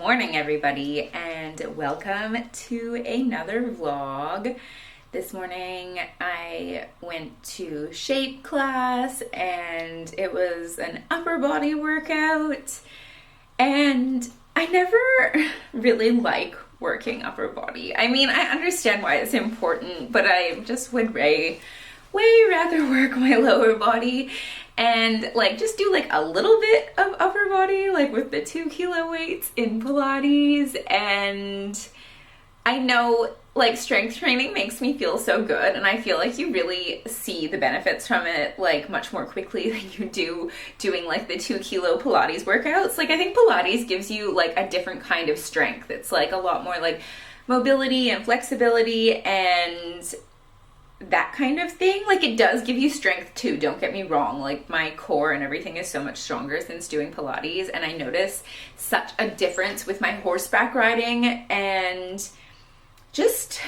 morning, everybody, and welcome to another vlog. This morning I went to shape class and it was an upper body workout, and I never really like working upper body. I mean, I understand why it's important, but I just would way rather work my lower body and like just do like a little bit of upper body, like with the 2 kilo weights in Pilates. And I know like strength training makes me feel so good, and I feel like you really see the benefits from it like much more quickly than you do doing like the 2 kilo Pilates workouts. Like I think Pilates gives you like a different kind of strength. It's like a lot more like mobility and flexibility and that kind of thing. Like it does give you strength too, don't get me wrong. Like my core and everything is so much stronger since doing Pilates, and I notice such a difference with my horseback riding and just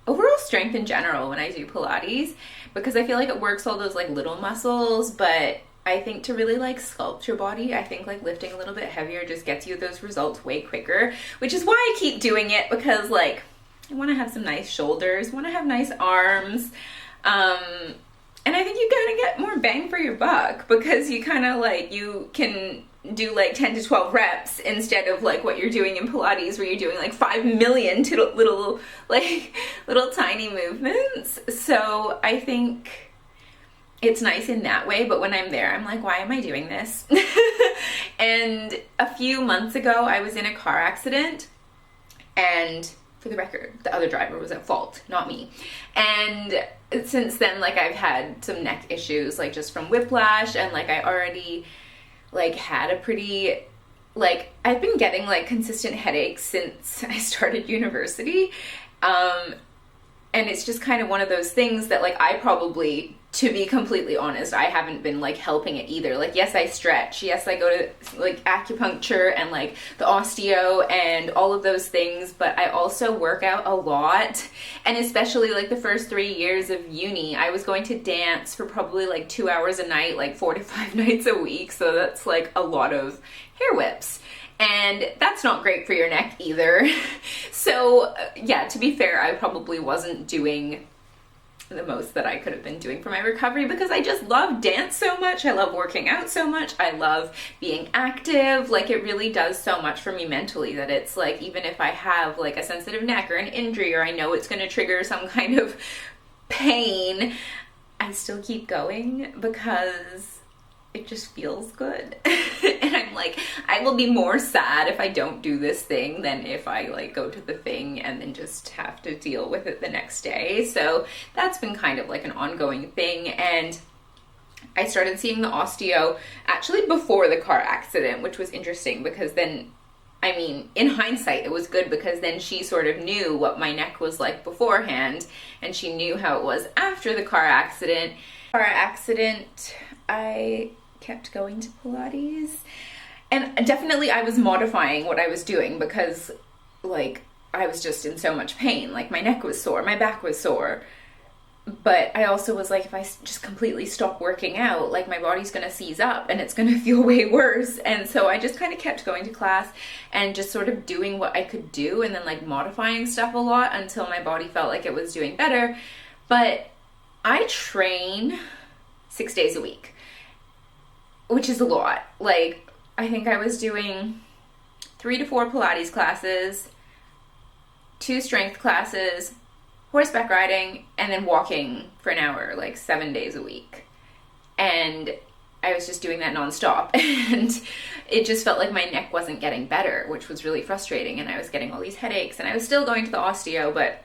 overall strength in general when I do Pilates, because I feel like it works all those like little muscles. But I think to really like sculpt your body, I think like lifting a little bit heavier just gets you those results way quicker, which is why I keep doing it, because like I want to have some nice shoulders, want to have nice arms, and I think you kind of get more bang for your buck, because you kind of like, you can do like 10 to 12 reps instead of like what you're doing in Pilates, where you're doing like 5 million little tiny movements. So I think it's nice in that way, but when I'm there, I'm like, why am I doing this? And a few months ago, I was in a car accident, and for the record, the other driver was at fault, not me. And since then, like I've had some neck issues, like just from whiplash, and like I already like had a pretty, like I've been getting like consistent headaches since I started university. And it's just kind of one of those things that like I probably, to be completely honest, I haven't been like helping it either. Like, yes, I stretch. Yes, I go to like acupuncture and like the osteo and all of those things, but I also work out a lot. And especially like the first 3 years of uni, I was going to dance for probably like 2 hours a night, like 4 to 5 nights a week. So that's like a lot of hair whips. And that's not great for your neck either. So yeah, to be fair, I probably wasn't doing the most that I could have been doing for my recovery, because I just love dance so much. I love working out so much. I love being active. Like it really does so much for me mentally that it's like, even if I have like a sensitive neck or an injury, or I know it's going to trigger some kind of pain, I still keep going because it just feels good. And I'm like, I will be more sad if I don't do this thing than if I like go to the thing and then just have to deal with it the next day. So that's been kind of like an ongoing thing. And I started seeing the osteo actually before the car accident, which was interesting, because then, I mean, in hindsight, it was good, because then she sort of knew what my neck was like beforehand, and she knew how it was after the car accident. I kept going to Pilates, and definitely I was modifying what I was doing, because like I was just in so much pain. Like my neck was sore, my back was sore, but I also was like, if I just completely stop working out, like my body's gonna seize up and it's gonna feel way worse. And so I just kind of kept going to class and just sort of doing what I could do, and then like modifying stuff a lot until my body felt like it was doing better. But I train 6 days a week, which is a lot. Like, I think I was doing 3 to 4 Pilates classes, 2 strength classes, horseback riding, and then walking for an hour, like 7 days a week. And I was just doing that nonstop. And it just felt like my neck wasn't getting better, which was really frustrating. And I was getting all these headaches, and I was still going to the osteo, but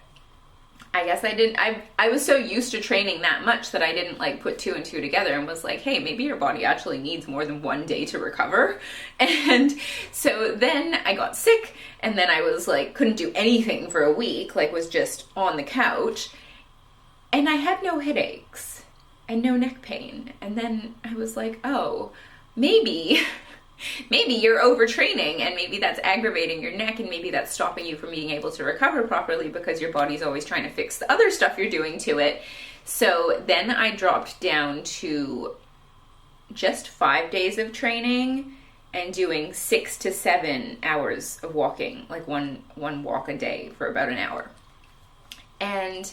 I guess I was so used to training that much that I didn't like put 2 and 2 together and was like, hey, maybe your body actually needs more than 1 day to recover. And so then I got sick, and then I was like, couldn't do anything for a week, like was just on the couch, and I had no headaches and no neck pain. And then I was like, oh, maybe you're overtraining, and maybe that's aggravating your neck, and maybe that's stopping you from being able to recover properly, because your body's always trying to fix the other stuff you're doing to it. So then I dropped down to just 5 days of training and doing 6 to 7 hours of walking, like one walk a day for about an hour. And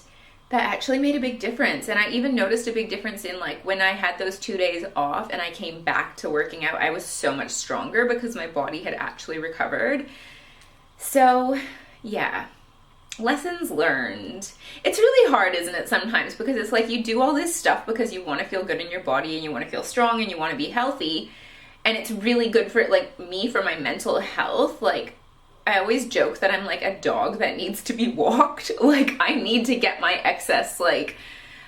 that actually made a big difference. And I even noticed a big difference in like when I had those 2 days off and I came back to working out, I was so much stronger because my body had actually recovered. So yeah, lessons learned. It's really hard, isn't it, sometimes, because it's like you do all this stuff because you want to feel good in your body and you want to feel strong and you want to be healthy. And it's really good for, like, me, for my mental health. Like, I always joke that I'm like a dog that needs to be walked. Like, I need to get my excess, like,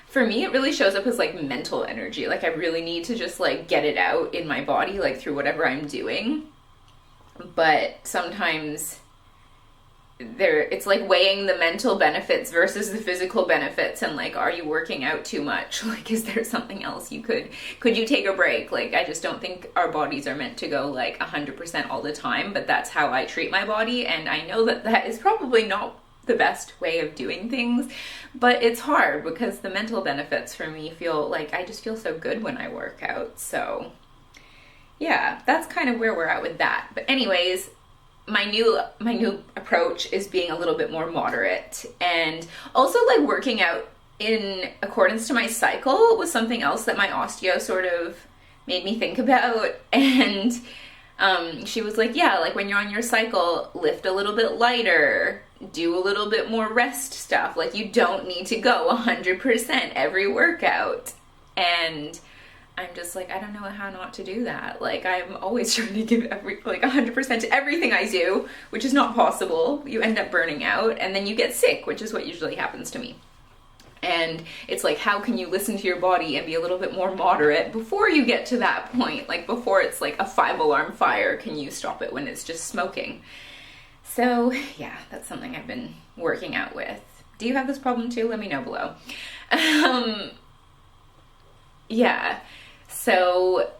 for me, it really shows up as, like, mental energy. Like, I really need to just, like, get it out in my body, like, through whatever I'm doing. But sometimes it's like weighing the mental benefits versus the physical benefits, and like, are you working out too much? Like, is there something else you could you take a break? Like, I just don't think our bodies are meant to go like 100% all the time, but that's how I treat my body, and I know that that is probably not the best way of doing things, but it's hard because the mental benefits for me feel like I just feel so good when I work out. So yeah, that's kind of where we're at with that. But anyways, my new approach is being a little bit more moderate, and also like working out in accordance to my cycle was something else that my osteo sort of made me think about. And she was like, yeah, like when you're on your cycle, lift a little bit lighter, do a little bit more rest stuff. Like, you don't need to go 100% every workout. And I'm just like, I don't know how not to do that. Like, I'm always trying to give 100% to everything I do, which is not possible. You end up burning out, and then you get sick, which is what usually happens to me. And it's like, how can you listen to your body and be a little bit more moderate before you get to that point? Like, before it's like a 5-alarm fire, can you stop it when it's just smoking? So yeah, that's something I've been working out with. Do you have this problem too? Let me know below. Yeah. So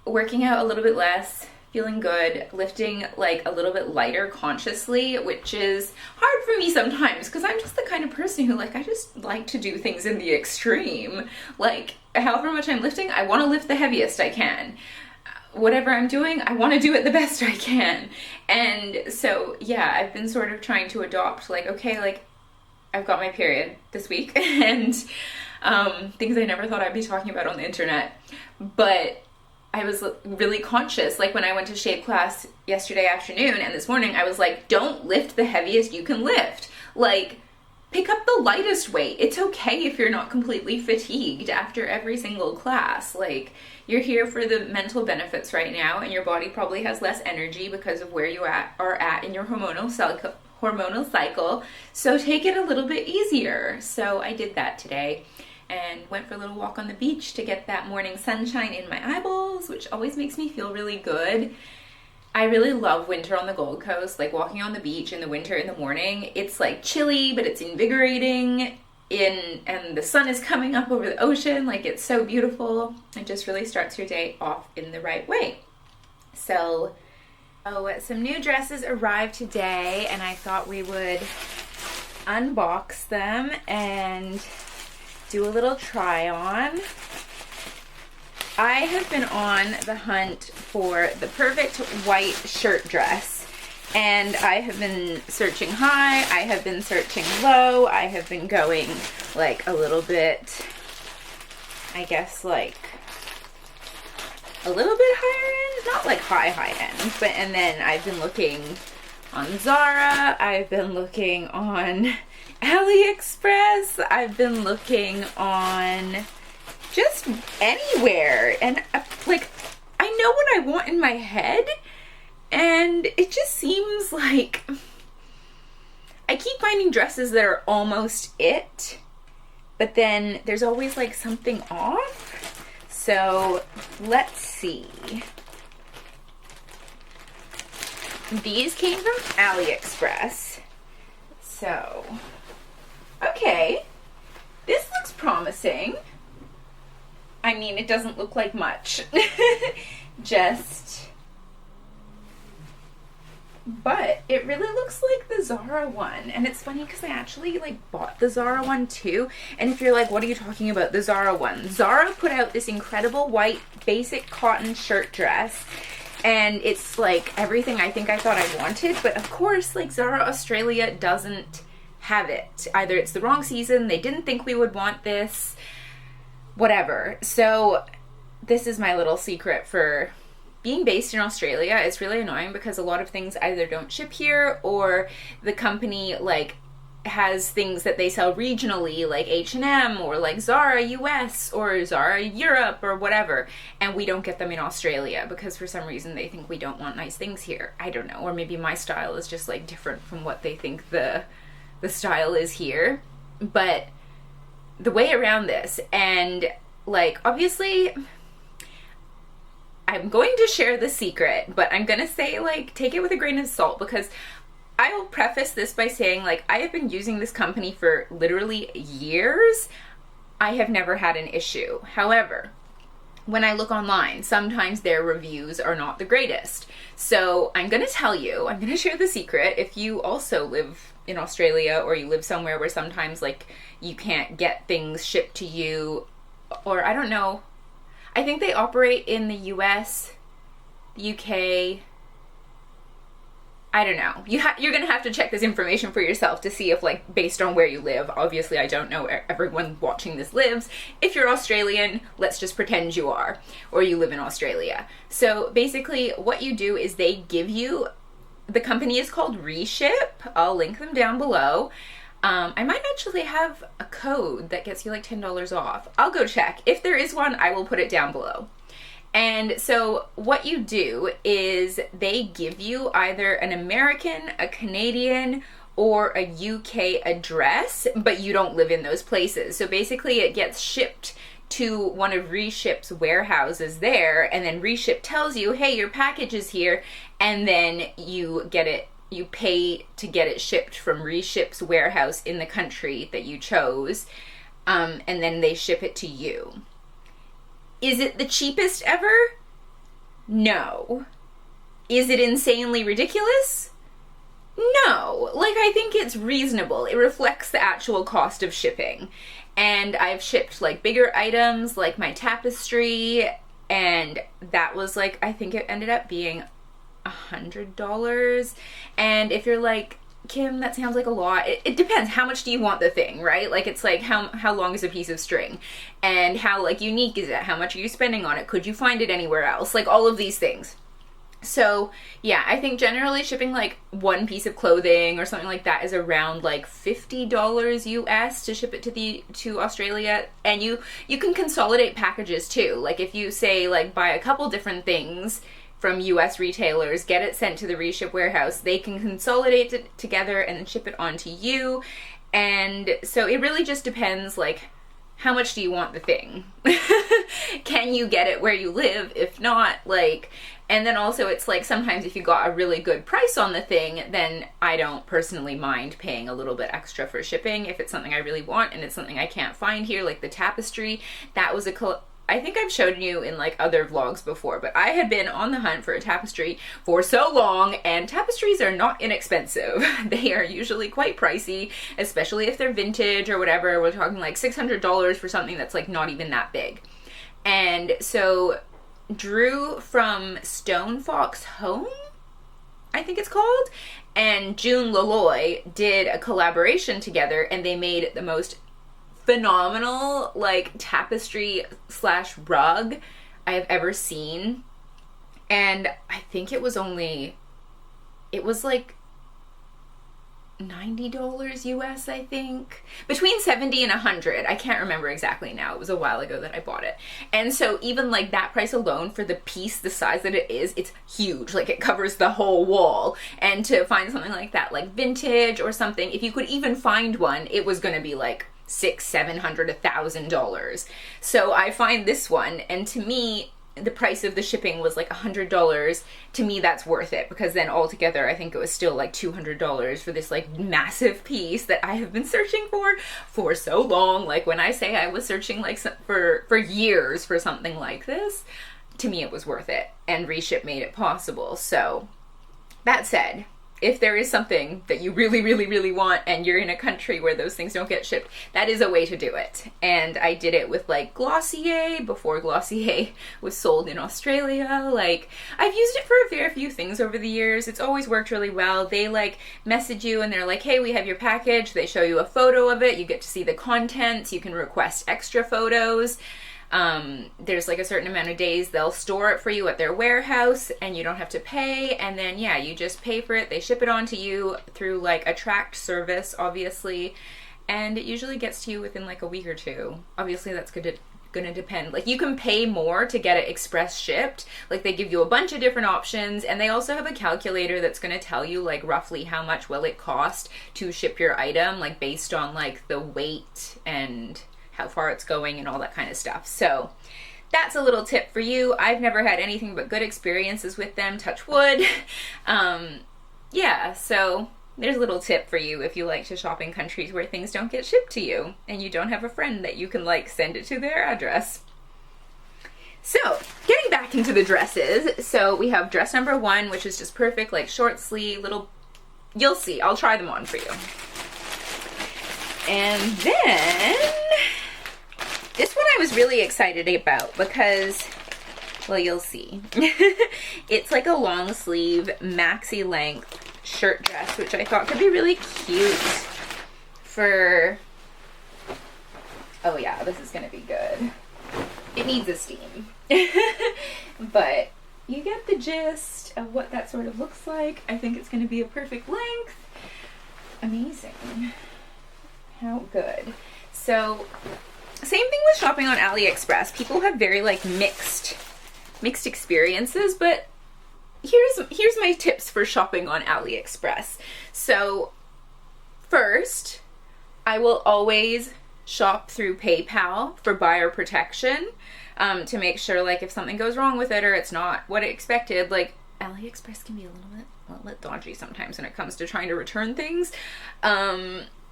working out a little bit less, feeling good, lifting like a little bit lighter consciously, which is hard for me sometimes because I'm just the kind of person who, like, I just like to do things in the extreme. Like, however much I'm lifting, I want to lift the heaviest I can. Whatever I'm doing, I want to do it the best I can. And so yeah, I've been sort of trying to adopt, like, okay, like, I've got my period this week, and things I never thought I'd be talking about on the internet. But I was really conscious, like when I went to shape class yesterday afternoon and this morning, I was like, don't lift the heaviest you can lift. Like, pick up the lightest weight. It's okay if you're not completely fatigued after every single class. Like, you're here for the mental benefits right now, and your body probably has less energy because of where you are at in your hormonal cycle. So take it a little bit easier. So I did that today and went for a little walk on the beach to get that morning sunshine in my eyeballs, which always makes me feel really good. I really love winter on the Gold Coast, like walking on the beach in the winter in the morning. It's like chilly, but it's invigorating, and the sun is coming up over the ocean. Like, it's so beautiful. It just really starts your day off in the right way. So, some new dresses arrived today, and I thought we would unbox them and do a little try on. I have been on the hunt for the perfect white shirt dress, and I have been searching high, I have been searching low, I have been going like a little bit, I guess, like a little bit higher end, not like high end, but, and then I've been looking on Zara, I've been looking on AliExpress, I've been looking on just anywhere, and like, I know what I want in my head, and it just seems like I keep finding dresses that are almost it, but then there's always like something off. So let's see. These came from AliExpress. So, okay, this looks promising. I mean, it doesn't look like much, but it really looks like the Zara one. And it's funny because I actually like bought the Zara one too. And if you're like, what are you talking about? The Zara one. Zara put out this incredible white basic cotton shirt dress. And it's like everything I think I thought I wanted, but of course, like Zara Australia doesn't have it. Either it's the wrong season, they didn't think we would want this, whatever. So this is my little secret for being based in Australia. It's really annoying because a lot of things either don't ship here, or the company like has things that they sell regionally, like H&M or like Zara US or Zara Europe or whatever, and we don't get them in Australia because for some reason they think we don't want nice things here. I don't know, or maybe my style is just like different from what they think the style is here. But the way around this, and like obviously I'm going to share the secret, but I'm gonna say like take it with a grain of salt, because I will preface this by saying, like, I have been using this company for literally years. I have never had an issue. However, when I look online, sometimes their reviews are not the greatest. So I'm going to tell you, I'm going to share the secret. If you also live in Australia, or you live somewhere where sometimes, like, you can't get things shipped to you, or I don't know. I think they operate in the US, UK, I don't know. You're going to have to check this information for yourself to see if, like, based on where you live. Obviously, I don't know everyone watching this lives. If you're Australian, let's just pretend you are, or you live in Australia. So basically, what you do is they give you, the company is called Reship. I'll link them down below. I might actually have a code that gets you like $10 off. I'll go check. If there is one, I will put it down below. And so what you do is they give you either an American, a Canadian, or a UK address, but you don't live in those places. So basically it gets shipped to one of Reship's warehouses there, and then Reship tells you, hey, your package is here, and then you get it, you pay to get it shipped from Reship's warehouse in the country that you chose, and then they ship it to you. Is it the cheapest ever? No. Is it insanely ridiculous? No. Like, I think it's reasonable. It reflects the actual cost of shipping. And I've shipped, like, bigger items, like my tapestry, and that was, like, I think it ended up being $100. And if you're like, Kim, that sounds like a lot. It depends. How much do you want the thing, right? Like, it's like, how long is a piece of string? And how, like, unique is it? How much are you spending on it? Could you find it anywhere else? Like, all of these things. So, yeah, I think generally shipping, like, one piece of clothing or something like that is around, like, $50 US to ship it to Australia. And you can consolidate packages, too. Like, if you say, like, buy a couple different things from US retailers, get it sent to the Reship warehouse, they can consolidate it together and then ship it on to you. And so it really just depends, like, how much do you want the thing? Can you get it where you live? If not, like, and then also it's like sometimes if you got a really good price on the thing, then I don't personally mind paying a little bit extra for shipping if it's something I really want and it's something I can't find here, like the tapestry. That was I think I've shown you in like other vlogs before, but I had been on the hunt for a tapestry for so long, and tapestries are not inexpensive. They are usually quite pricey, especially if they're vintage or whatever. We're talking like $600 for something that's like not even that big. And so Drew from Stone Fox Home, I think it's called, and June Laloy did a collaboration together, and they made the most phenomenal like tapestry / rug I have ever seen. And I think it was like $90 US, I think. Between 70 and 100. I can't remember exactly now. It was a while ago that I bought it. And so even like that price alone for the piece, the size that it is, it's huge. Like it covers the whole wall. And to find something like that, like vintage or something, if you could even find one, it was going to be like $600, $700, $1,000. So I find this one, and to me, the price of the shipping was like $100. To me, that's worth it, because then altogether, I think it was still like $200 for this like massive piece that I have been searching for so long. Like when I say I was searching like for years for something like this, to me it was worth it, and Reship made it possible. So that said, if there is something that you really, really, really want and you're in a country where those things don't get shipped, that is a way to do it. And I did it with like Glossier before Glossier was sold in Australia. Like, I've used it for a fair few things over the years. It's always worked really well. They like message you and they're like, hey, we have your package. They show you a photo of it. You get to see the contents. You can request extra photos. There's like a certain amount of days they'll store it for you at their warehouse and you don't have to pay, and then yeah, you just pay for it. They ship it on to you through like a tracked service, obviously, and it usually gets to you within like a week or two. Obviously that's gonna depend. Like, you can pay more to get it express shipped. Like, they give you a bunch of different options, and they also have a calculator that's gonna tell you like roughly how much will it cost to ship your item, like based on like the weight and how far it's going and all that kind of stuff. So that's a little tip for you. I've never had anything but good experiences with them, touch wood. Yeah, so there's a little tip for you if you like to shop in countries where things don't get shipped to you and you don't have a friend that you can like send it to their address. So getting back into the dresses, so we have dress number 1, which is just perfect, like short sleeve, little, you'll see, I'll try them on for you. And then this one I was really excited about because, well, you'll see. It's like a long sleeve, maxi length shirt dress, which I thought could be really cute for, oh yeah, this is gonna be good. It needs a steam. But you get the gist of what that sort of looks like. I think it's gonna be a perfect length. Amazing. How good. So, same thing with shopping on AliExpress. People have very like mixed experiences, but here's my tips for shopping on AliExpress. So first, I will always shop through PayPal for buyer protection, to make sure like if something goes wrong with it or it's not what I expected. Like, AliExpress can be a little bit dodgy sometimes when it comes to trying to return things.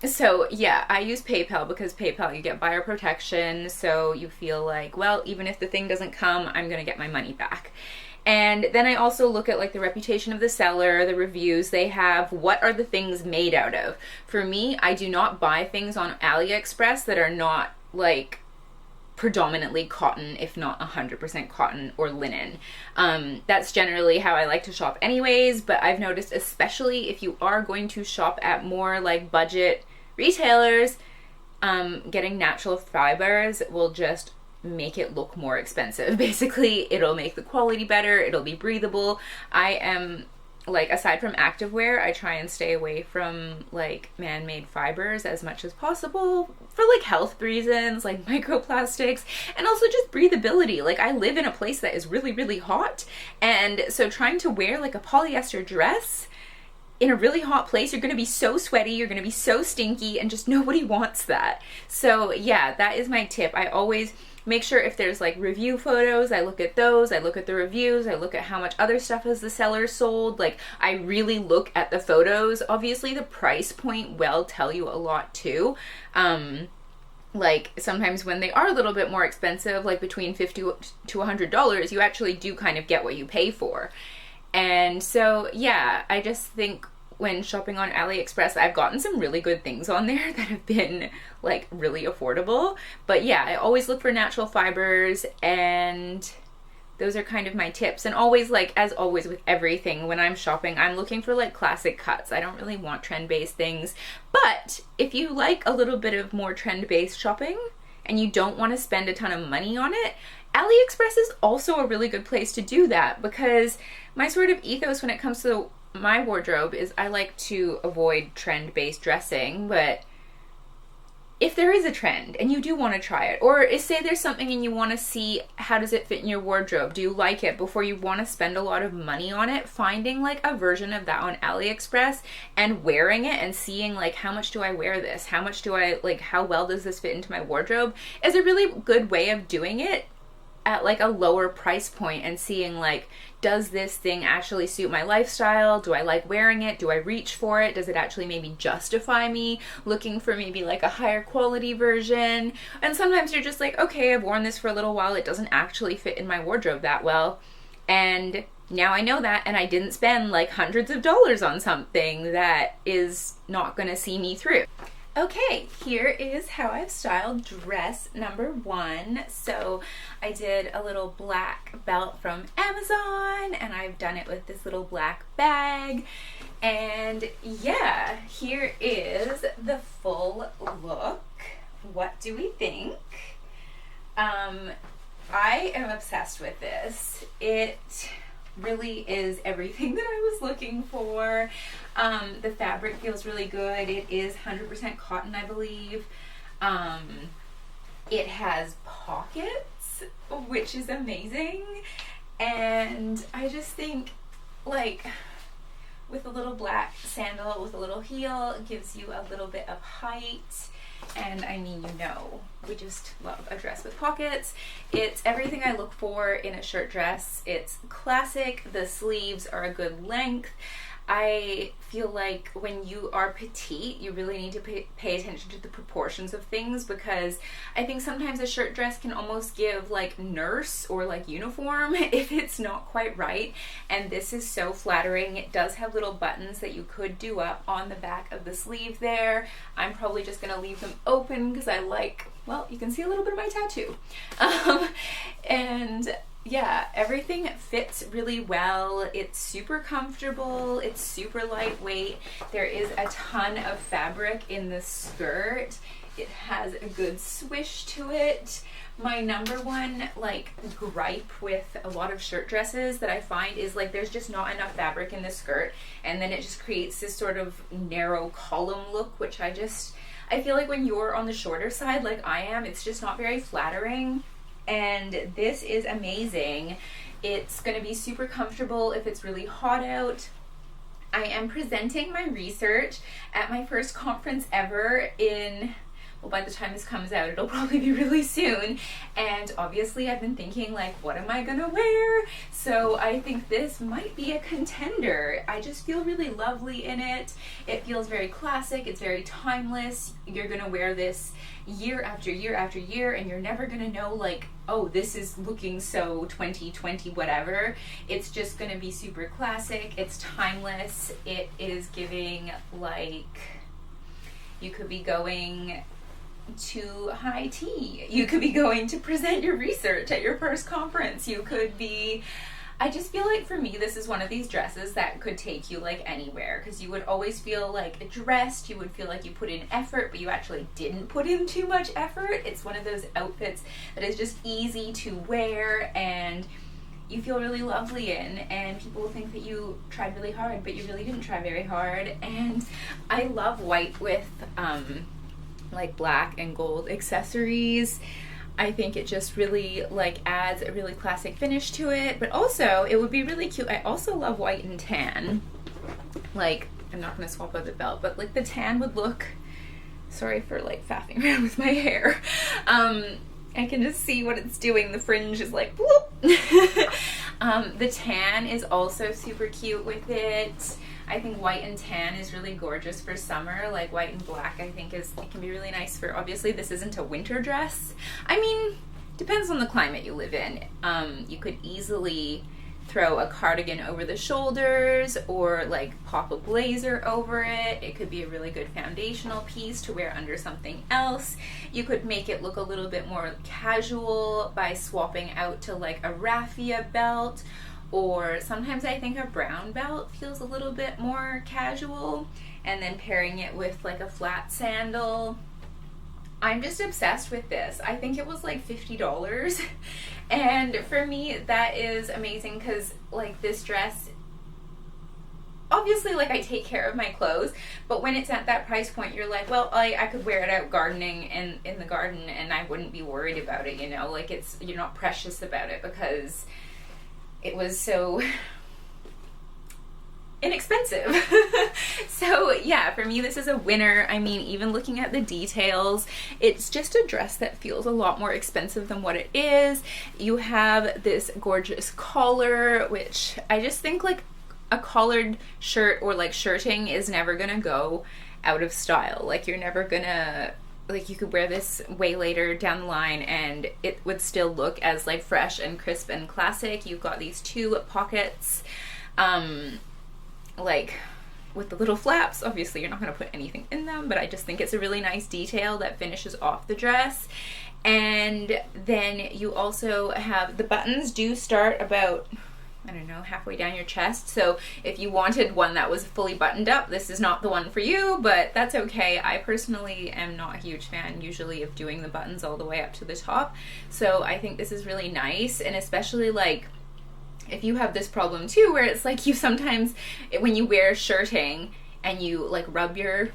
So yeah, I use PayPal because PayPal, you get buyer protection, so you feel like, well, even if the thing doesn't come, I'm gonna get my money back. And then I also look at like the reputation of the seller, the reviews they have, what are the things made out of. For me, I do not buy things on AliExpress that are not like predominantly cotton, if not 100% cotton or linen. That's generally how I like to shop anyways, but I've noticed, especially if you are going to shop at more like budget retailers, getting natural fibers will just make it look more expensive. Basically, it'll make the quality better, it'll be breathable. I am like, aside from activewear, I try and stay away from like man-made fibers as much as possible for like health reasons, like microplastics, and also just breathability. Like, I live in a place that is really, really hot, and so trying to wear like a polyester dress in a really hot place, you're gonna be so sweaty, you're gonna be so stinky, and just nobody wants that. So yeah, that is my tip. I always make sure if there's like review photos, I look at those, I look at the reviews, I look at how much other stuff has the seller sold. Like, I really look at the photos. Obviously the price point will tell you a lot too. Like, sometimes when they are a little bit more expensive, like between $50 to $100, you actually do kind of get what you pay for. And so yeah, I just think when shopping on AliExpress, I've gotten some really good things on there that have been like really affordable. But yeah, I always look for natural fibers, and those are kind of my tips. And always, like, as always with everything, when I'm shopping, I'm looking for like classic cuts. I don't really want trend-based things. But if you like a little bit of more trend-based shopping and you don't want to spend a ton of money on it, AliExpress is also a really good place to do that, because my sort of ethos when it comes to my wardrobe is I like to avoid trend-based dressing. But if there is a trend and you do want to try it, or say there's something and you want to see how does it fit in your wardrobe, do you like it, before you want to spend a lot of money on it, finding like a version of that on AliExpress and wearing it and seeing like, how much do I wear this, how much do I like, how well does this fit into my wardrobe, is a really good way of doing it at like a lower price point, and seeing like, does this thing actually suit my lifestyle? Do I like wearing it? Do I reach for it? Does it actually maybe justify me looking for maybe like a higher quality version? And sometimes you're just like, okay, I've worn this for a little while, it doesn't actually fit in my wardrobe that well, and now I know that, and I didn't spend like hundreds of dollars on something that is not gonna see me through. Okay, here is how I've styled dress number 1. So I did a little black belt from Amazon, and I've done it with this little black bag. And yeah, here is the full look. What do we think? I am obsessed with this. It really is everything that I was looking for. The fabric feels really good. It is 100% cotton, I believe. It has pockets, which is amazing. And I just think, like, with a little black sandal with a little heel, it gives you a little bit of height. And I mean, you know, we just love a dress with pockets. It's everything I look for in a shirt dress. It's classic. The sleeves are a good length. I feel like when you are petite, you really need to pay attention to the proportions of things, because I think sometimes a shirt dress can almost give like nurse or like uniform if it's not quite right. And this is so flattering. It does have little buttons that you could do up on the back of the sleeve there. I'm probably just going to leave them open because I like, well, you can see a little bit of my tattoo. And yeah, everything fits really well. It's super comfortable. It's super lightweight. There is a ton of fabric in the skirt. It has a good swish to it. My number one like gripe with a lot of shirt dresses that I find is like there's just not enough fabric in the skirt, and then it just creates this sort of narrow column look, which I feel like when you're on the shorter side like I am, it's just not very flattering. And this is amazing. It's going to be super comfortable if it's really hot out. I am presenting my research at my first conference ever in, well, by the time this comes out, it'll probably be really soon. And obviously I've been thinking like, what am I gonna wear? So I think this might be a contender. I just feel really lovely in it. It feels very classic. It's very timeless. You're gonna wear this year after year after year, and you're never gonna know like, oh, this is looking so 2020 whatever. It's just gonna be super classic. It's timeless. It is giving like, you could be going to high tea. You could be going to present your research at your first conference. You could be, I just feel like for me, this is one of these dresses that could take you like anywhere, because you would always feel like dressed. You would feel like you put in effort, but you actually didn't put in too much effort. It's one of those outfits that is just easy to wear and you feel really lovely in, and people will think that you tried really hard, but you really didn't try very hard. And I love white with like black and gold accessories. I think it just really like adds a really classic finish to it, but also it would be really cute. I also love white and tan. Like, I'm not going to swap out the belt, but like the tan would look, sorry for like faffing around with my hair. I can just see what it's doing. The fringe is like, whoop. The tan is also super cute with it. I think white and tan is really gorgeous for summer. Like white and black, I think it can be really nice for, obviously this isn't a winter dress. I mean, depends on the climate you live in. You could easily throw a cardigan over the shoulders or like pop a blazer over it. It could be a really good foundational piece to wear under something else. You could make it look a little bit more casual by swapping out to like a raffia belt, or sometimes I think a brown belt feels a little bit more casual, and then pairing it with like a flat sandal. I'm just obsessed with this. I think it was like $50. And for me, that is amazing, because like this dress, obviously like I take care of my clothes, but when it's at that price point, you're like, well, I could wear it out gardening in the garden and I wouldn't be worried about it, you know? Like you're not precious about it because it was so inexpensive. So yeah, for me this is a winner. I mean, even looking at the details, it's just a dress that feels a lot more expensive than what it is. You have this gorgeous collar, which I just think like a collared shirt or like shirting is never gonna go out of style. Like you're never gonna like you could wear this way later down the line and it would still look as like fresh and crisp and classic. You've got these two pockets, like with the little flaps. Obviously you're not going to put anything in them, but I just think it's a really nice detail that finishes off the dress. And then you also have, the buttons do start about, I don't know, halfway down your chest. So if you wanted one that was fully buttoned up, this is not the one for you, but that's okay. I personally am not a huge fan usually of doing the buttons all the way up to the top. So I think this is really nice, and especially like if you have this problem too, where it's like you sometimes, when you wear shirting and you like rub your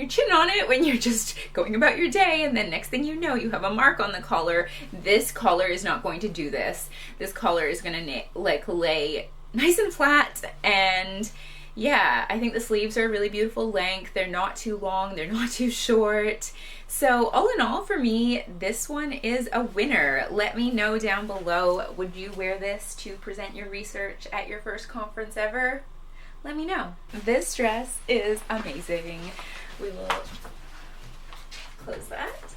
chin on it when you're just going about your day, and then next thing you know you have a mark on the collar. This collar is not going to do this. This collar is going to like lay nice and flat. And yeah, I think the sleeves are a really beautiful length. They're not too long, they're not too short. So all in all, for me, this one is a winner. Let me know down below, would you wear this to present your research at your first conference ever? Let me know. This dress is amazing. We will close that.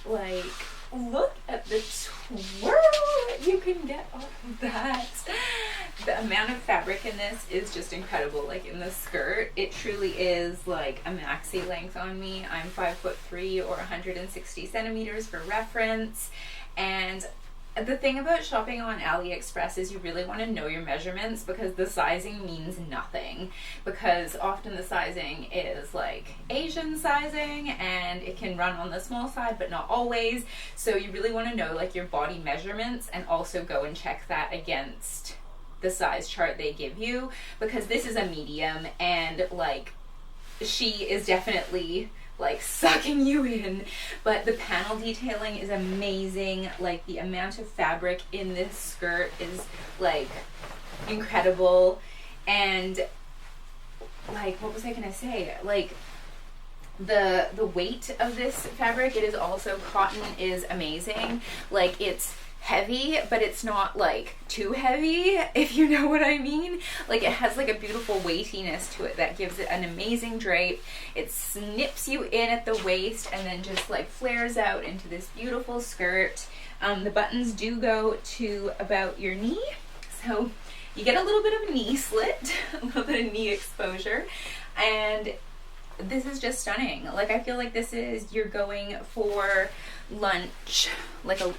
Like, look at the twirl that you can get off of that. The amount of fabric in this is just incredible. Like in the skirt, it truly is like a maxi length on me. I'm 5'3" or 160 centimeters for reference. And the thing about shopping on AliExpress is you really want to know your measurements, because the sizing means nothing. Because often the sizing is like Asian sizing and it can run on the small side, but not always. So you really want to know like your body measurements, and also go and check that against the size chart they give you, because this is a medium and like she is definitely like sucking you in. But the panel detailing is amazing. Like the amount of fabric in this skirt is like incredible. And like, what was I gonna say, like the weight of this fabric, it is also cotton, is amazing. Like it's heavy, but it's not like too heavy, if you know what I mean. Like it has like a beautiful weightiness to it that gives it an amazing drape. It snips you in at the waist and then just like flares out into this beautiful skirt. The buttons do go to about your knee, so you get a little bit of a knee slit, a little bit of knee exposure, and this is just stunning. Like I feel like this is, you're going for lunch, like a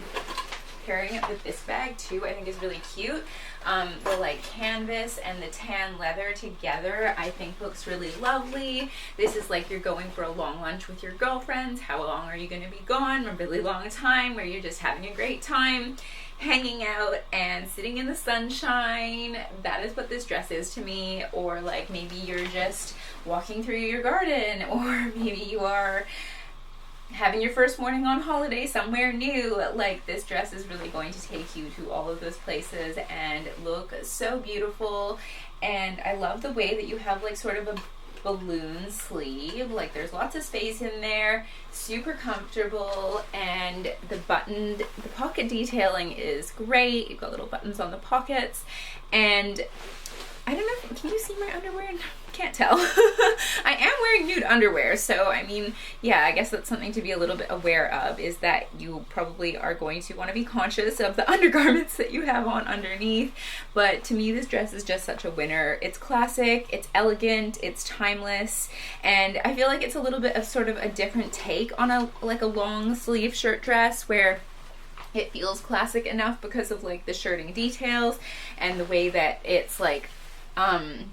pairing it with this bag too, I think is really cute. The like canvas and the tan leather together, I think looks really lovely. This is like you're going for a long lunch with your girlfriends. How long are you going to be gone? A really long time where you're just having a great time hanging out and sitting in the sunshine. That is what this dress is to me. Or like maybe you're just walking through your garden, or maybe you are having your first morning on holiday somewhere new. Like this dress is really going to take you to all of those places and look so beautiful. And I love the way that you have like sort of a balloon sleeve. Like there's lots of space in there, super comfortable, and the pocket detailing is great. You've got little buttons on the pockets, and I don't know, can you see my underwear? Can't tell. I am wearing nude underwear, so I mean, yeah, I guess that's something to be a little bit aware of, is that you probably are going to want to be conscious of the undergarments that you have on underneath. But to me, this dress is just such a winner. It's classic, it's elegant, it's timeless, and I feel like it's a little bit of sort of a different take on a long sleeve shirt dress, where it feels classic enough because of like the shirting details and the way that it's like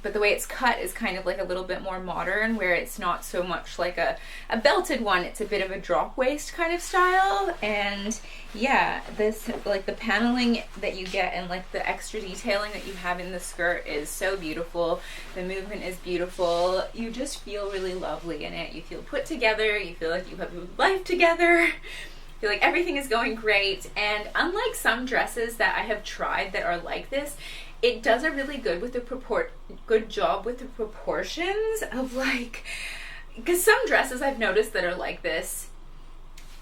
but the way it's cut is kind of like a little bit more modern, where it's not so much like a belted one. It's a bit of a drop waist kind of style. And yeah, this, like the paneling that you get and like the extra detailing that you have in the skirt is so beautiful. The movement is beautiful. You just feel really lovely in it. You feel put together. You feel like you have your life together. Feel like everything is going great. And unlike some dresses that I have tried that are like this, it does a really good job with the proportions of like, because some dresses I've noticed that are like this,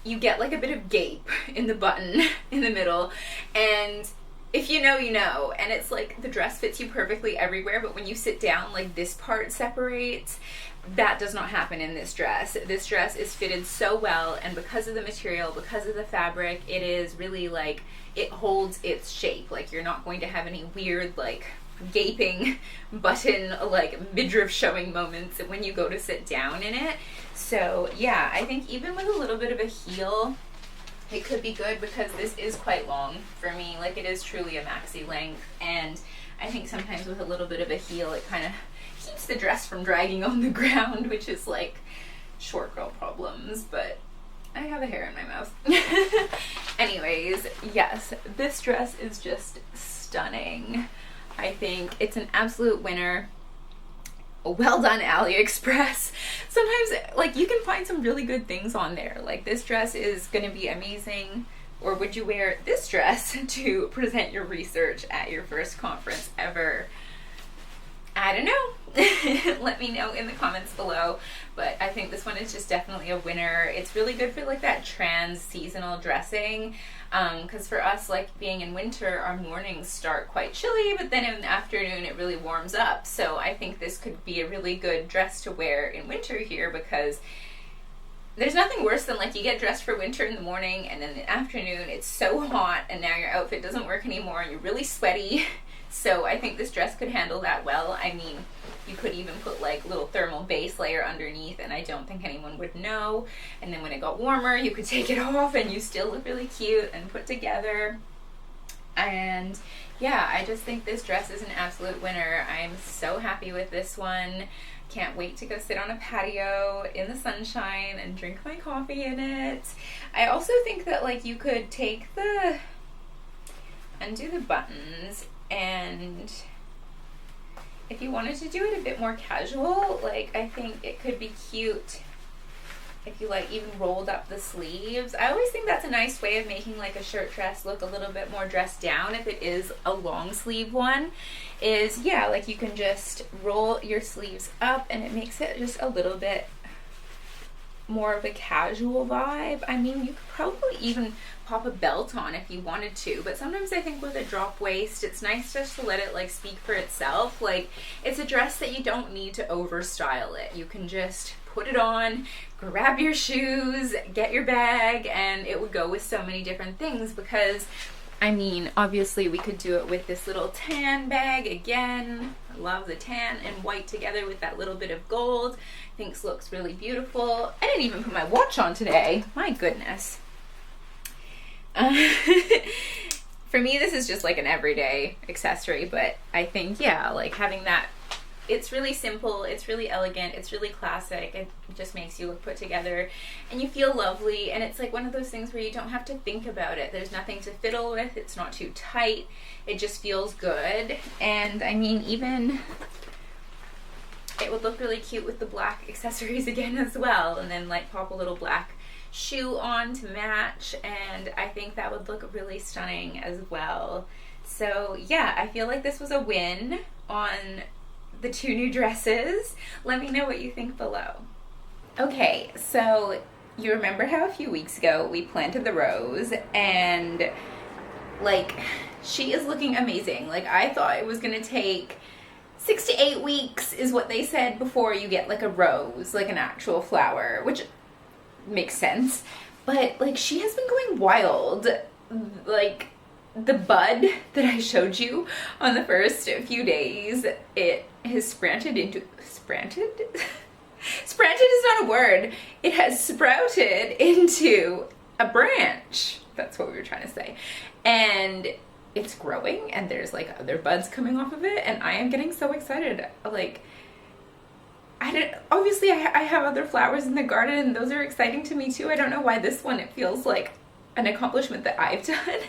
you get like a bit of gape in the button in the middle, and if you know, you know. And it's like the dress fits you perfectly everywhere, but when you sit down, like this part separates. That does not happen in this dress. This dress is fitted so well, and because of the material, because of the fabric, it is really like, it holds its shape. Like you're not going to have any weird like gaping button like midriff showing moments when you go to sit down in it. So yeah, I think even with a little bit of a heel, it could be good, because this is quite long for me. Like it is truly a maxi length, and I think sometimes with a little bit of a heel, it kind of keeps the dress from dragging on the ground, which is like short girl problems, but I have a hair in my mouth. Anyways, yes, this dress is just stunning. I think it's an absolute winner. Well done, AliExpress. Sometimes like you can find some really good things on there. Like this dress is gonna be amazing. Or would you wear this dress to present your research at your first conference ever? I don't know. Let me know in the comments below. But I think this one is just definitely a winner. It's really good for like that trans-seasonal dressing. Because for us, like being in winter, our mornings start quite chilly, but then in the afternoon it really warms up. So I think this could be a really good dress to wear in winter here, because there's nothing worse than like you get dressed for winter in the morning and then in the afternoon it's so hot and now your outfit doesn't work anymore and you're really sweaty. So I think this dress could handle that well. I mean, you could even put like little thermal base layer underneath and I don't think anyone would know. And then when it got warmer, you could take it off and you still look really cute and put together. And yeah, I just think this dress is an absolute winner. I'm so happy with this one. Can't wait to go sit on a patio in the sunshine and drink my coffee in it. I also think that like you could take undo the buttons, and if you wanted to do it a bit more casual, like I think it could be cute if you like even rolled up the sleeves. I always think that's a nice way of making like a shirt dress look a little bit more dressed down if it is a long sleeve one, is yeah, like you can just roll your sleeves up and it makes it just a little bit more of a casual vibe. I mean, you could probably even pop a belt on if you wanted to, but sometimes I think with a drop waist, it's nice just to let it like speak for itself. Like it's a dress that you don't need to overstyle it. You can just put it on, grab your shoes, get your bag, and it would go with so many different things. Because I mean, obviously we could do it with this little tan bag again. I love the tan and white together with that little bit of gold. I think this looks really beautiful. I didn't even put my watch on today. My goodness. For me, this is just like an everyday accessory, but I think, yeah, like having that, it's really simple, it's really elegant, it's really classic, it just makes you look put together and you feel lovely, and it's like one of those things where you don't have to think about it. There's nothing to fiddle with, it's not too tight, it just feels good. And I mean, even it would look really cute with the black accessories again as well, and then like pop a little black shoe on to match, and I think that would look really stunning as well. So yeah, I feel like this was a win on the two new dresses. Let me know what you think below. Okay, so you remember how a few weeks ago we planted the rose, and like she is looking amazing. Like I thought it was gonna take 6 to 8 weeks is what they said before you get like a rose, like an actual flower, which makes sense, but like she has been going wild. Like the bud that I showed you on the first few days, it has spranted into spranted is not a word. It has sprouted into a branch. That's what we were trying to say. And it's growing and there's like other buds coming off of it, and I am getting so excited. Like obviously I have other flowers in the garden and those are exciting to me too. I don't know why this one, it feels like an accomplishment that I've done.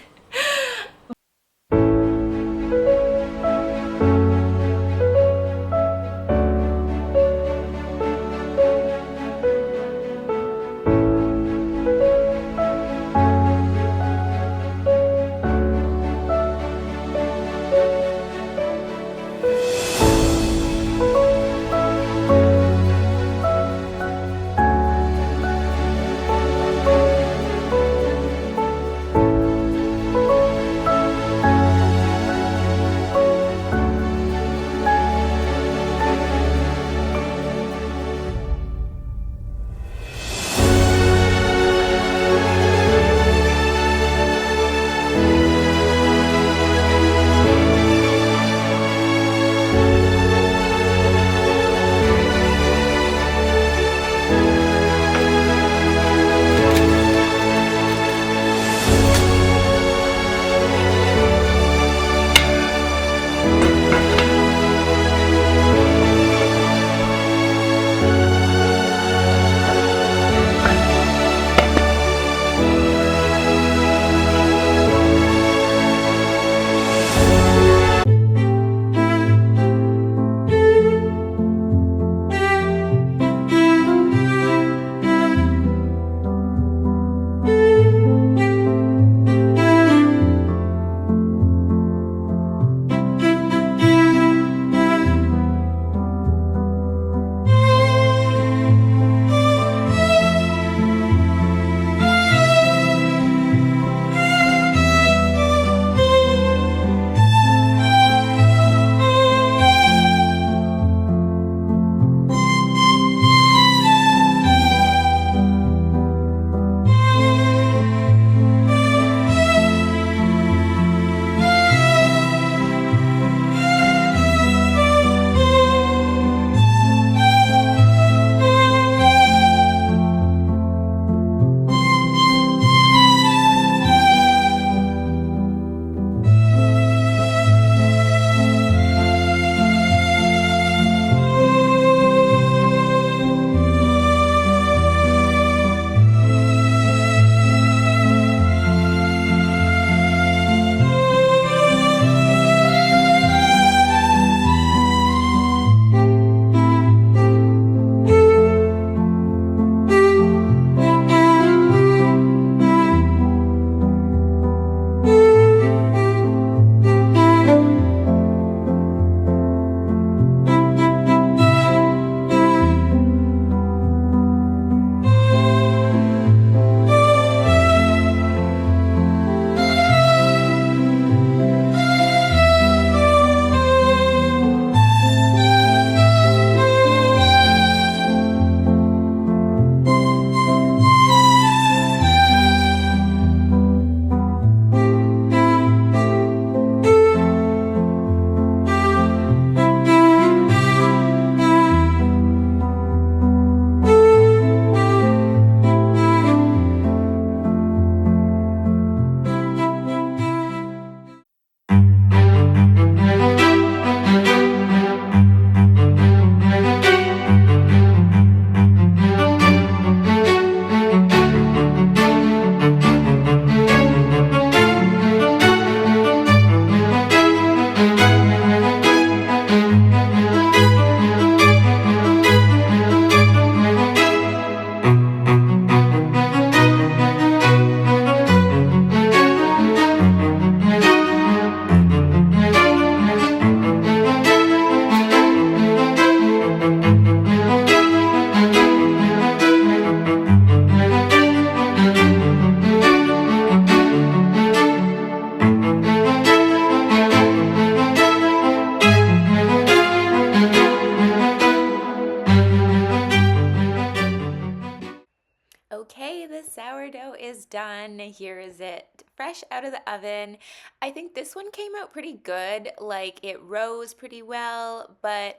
Okay, the sourdough is done. Here is it, fresh out of the oven. I think this one came out pretty good. Like it rose pretty well, but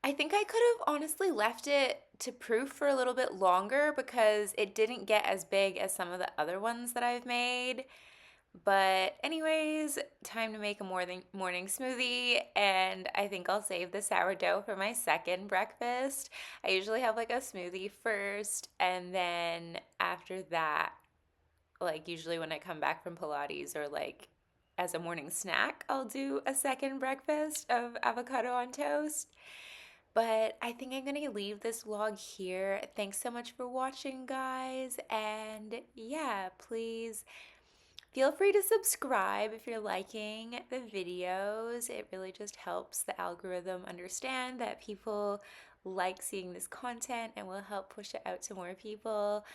I think I could have honestly left it to proof for a little bit longer because it didn't get as big as some of the other ones that I've made. But anyways, time to make a morning smoothie, and I think I'll save the sourdough for my second breakfast. I usually have like a smoothie first, and then after that, like usually when I come back from Pilates or like as a morning snack, I'll do a second breakfast of avocado on toast. But I think I'm gonna leave this vlog here. Thanks so much for watching, guys, and yeah, please feel free to subscribe if you're liking the videos. It really just helps the algorithm understand that people like seeing this content and will help push it out to more people.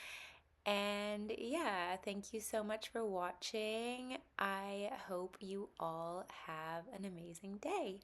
And yeah, thank you so much for watching. I hope you all have an amazing day.